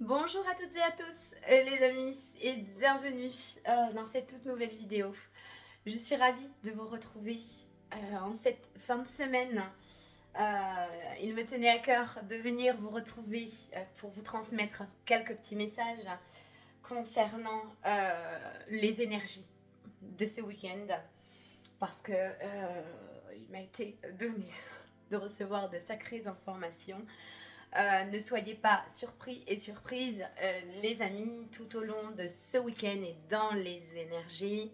Bonjour à toutes et à tous les amis et bienvenue dans cette toute nouvelle vidéo. Je suis ravie de vous retrouver en cette fin de semaine. Il me tenait à cœur de venir vous retrouver pour vous transmettre quelques petits messages concernant les énergies de ce week-end parce que il m'a été donné de recevoir de sacrées informations. Ne soyez pas surpris et surprises, les amis, tout au long de ce week-end et dans les énergies,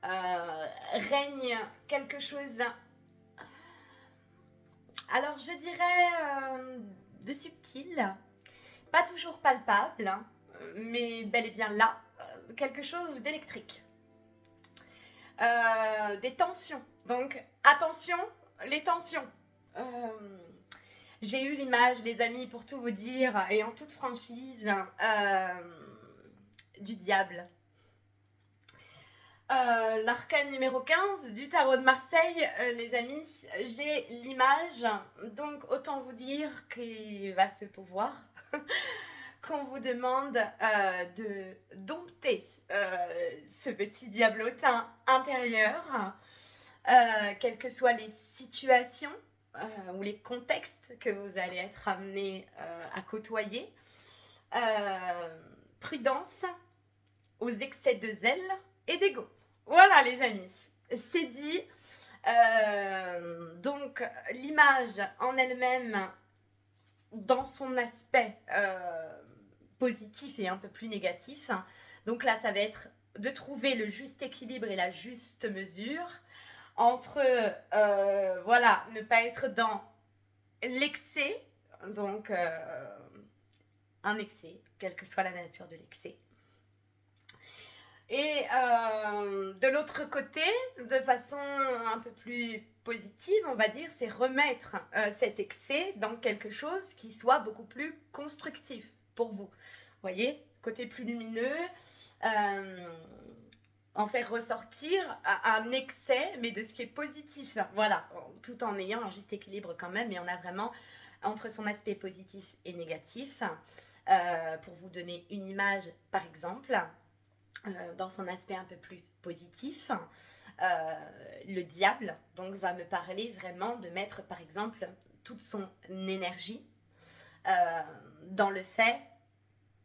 règne quelque chose, alors je dirais, de subtil, pas toujours palpable, hein, mais bel et bien là, quelque chose d'électrique. Des tensions. Donc attention, les tensions. J'ai eu l'image, les amis, pour tout vous dire, et en toute franchise, du diable. L'arcane numéro 15 du tarot de Marseille, les amis, j'ai l'image, donc autant vous dire qu'il va se pouvoir qu'on vous demande de dompter ce petit diablotin intérieur, quelles que soient les situations ou les contextes que vous allez être amenés à côtoyer. Prudence aux excès de zèle et d'ego. Voilà les amis, c'est dit. Donc l'image en elle-même, dans son aspect positif et un peu plus négatif, donc là ça va être de trouver le juste équilibre et la juste mesure entre voilà, ne pas être dans l'excès, donc un excès, quelle que soit la nature de l'excès. Et de l'autre côté, de façon un peu plus positive, on va dire, c'est remettre cet excès dans quelque chose qui soit beaucoup plus constructif pour vous. Vous voyez, côté plus lumineux, en faire ressortir un excès, mais de ce qui est positif. Voilà, tout en ayant un juste équilibre quand même, mais on a vraiment entre son aspect positif et négatif. Pour vous donner une image, par exemple, dans son aspect un peu plus positif, le diable donc va me parler vraiment de mettre par exemple toute son énergie dans le fait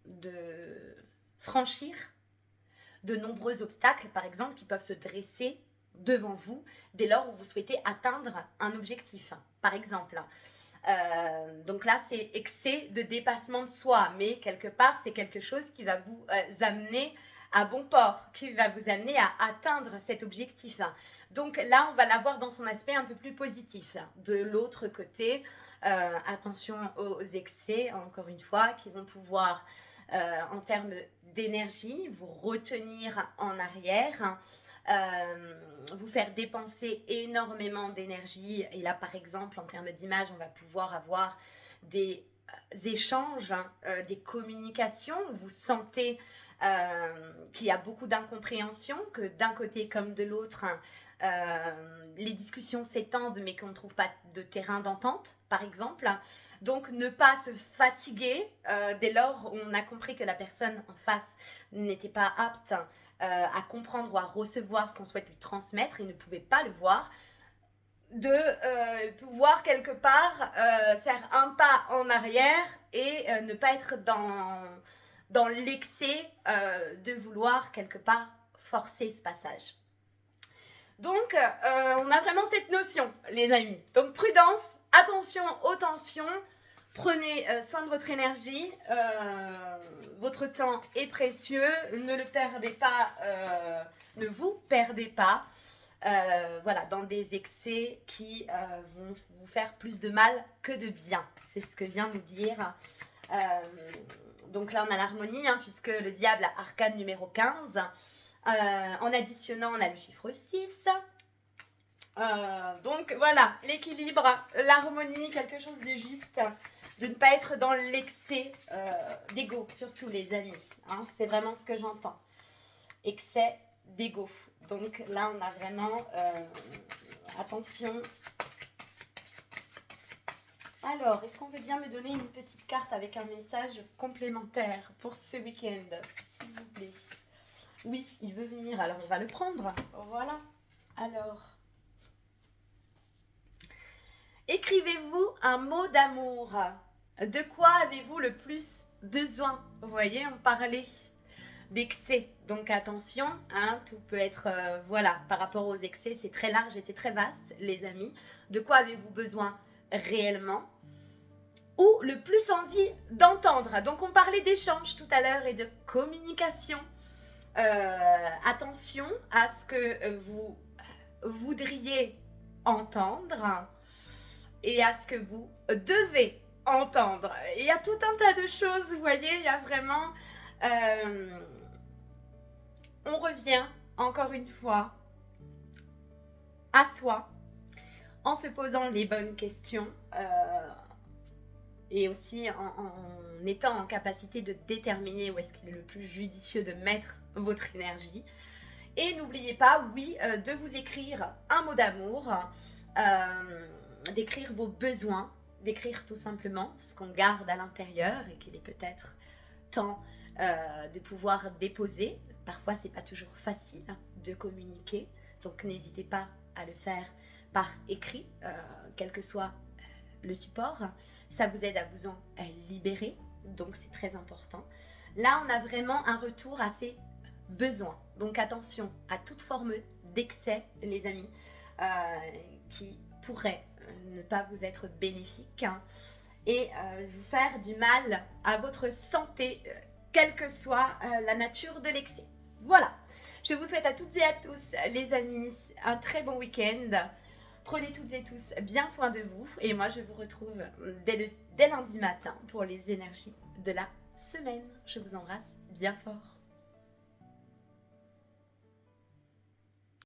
de franchir de nombreux obstacles par exemple qui peuvent se dresser devant vous dès lors où vous souhaitez atteindre un objectif par exemple. Donc là, c'est excès de dépassement de soi, mais quelque part, c'est quelque chose qui va vous amener à bon port, qui va vous amener à atteindre cet objectif. Donc là, on va l'avoir dans son aspect un peu plus positif. De l'autre côté, attention aux excès, encore une fois, qui vont pouvoir, en termes d'énergie, vous retenir en arrière. Vous faire dépenser énormément d'énergie. Et là, par exemple, en termes d'image, on va pouvoir avoir des échanges, des communications. Vous sentez qu'il y a beaucoup d'incompréhension, que d'un côté comme de l'autre, les discussions s'étendent, mais qu'on ne trouve pas de terrain d'entente, par exemple. Donc, ne pas se fatiguer dès lors où on a compris que la personne en face n'était pas apte à comprendre ou à recevoir ce qu'on souhaite lui transmettre et ne pouvait pas le voir, de pouvoir quelque part faire un pas en arrière et ne pas être dans l'excès de vouloir quelque part forcer ce passage. Donc, on a vraiment cette notion, les amis. Donc, prudence, attention aux tensions. Prenez soin de votre énergie, votre temps est précieux, ne le perdez pas, ne vous perdez pas voilà, dans des excès qui vont vous faire plus de mal que de bien. C'est ce que vient nous dire. Donc là, on a l'harmonie, hein, puisque le diable a arcane numéro 15. En additionnant, on a le chiffre 6. Donc voilà, l'équilibre, l'harmonie, quelque chose de juste, de ne pas être dans l'excès d'ego, surtout les amis. Hein, c'est vraiment ce que j'entends. Excès d'ego. Donc là, on a vraiment attention Alors, est-ce qu'on veut bien me donner une petite carte avec un message complémentaire pour ce week-end, s'il vous plaît? Oui, il veut venir, alors on va le prendre. Voilà. Alors, écrivez-vous un mot d'amour. De quoi avez-vous le plus besoin? Vous voyez, on parlait d'excès. Donc attention, hein, tout peut être, voilà, par rapport aux excès, c'est très large et c'est très vaste, les amis. De quoi avez-vous besoin réellement? Ou le plus envie d'entendre. Donc on parlait d'échange tout à l'heure et de communication. Attention à ce que vous voudriez entendre et à ce que vous devez entendre. Il y a tout un tas de choses, vous voyez, il y a vraiment... on revient encore une fois à soi en se posant les bonnes questions et aussi en étant en capacité de déterminer où est-ce qu'il est le plus judicieux de mettre votre énergie. Et n'oubliez pas, oui, de vous écrire un mot d'amour, d'écrire vos besoins, d'écrire tout simplement ce qu'on garde à l'intérieur et qu'il est peut-être temps de pouvoir déposer. Parfois, c'est pas toujours facile de communiquer, donc n'hésitez pas à le faire par écrit, quel que soit le support. Ça vous aide à vous en libérer, donc c'est très important. Là, on a vraiment un retour à ses besoins. Donc attention à toute forme d'excès, les amis, qui pourrait ne pas vous être bénéfique, hein, et vous faire du mal à votre santé, quelle que soit la nature de l'excès. Voilà, je vous souhaite à toutes et à tous, les amis, un très bon week-end. Prenez toutes et tous bien soin de vous. Et moi, je vous retrouve dès lundi matin pour les énergies de la semaine. Je vous embrasse bien fort.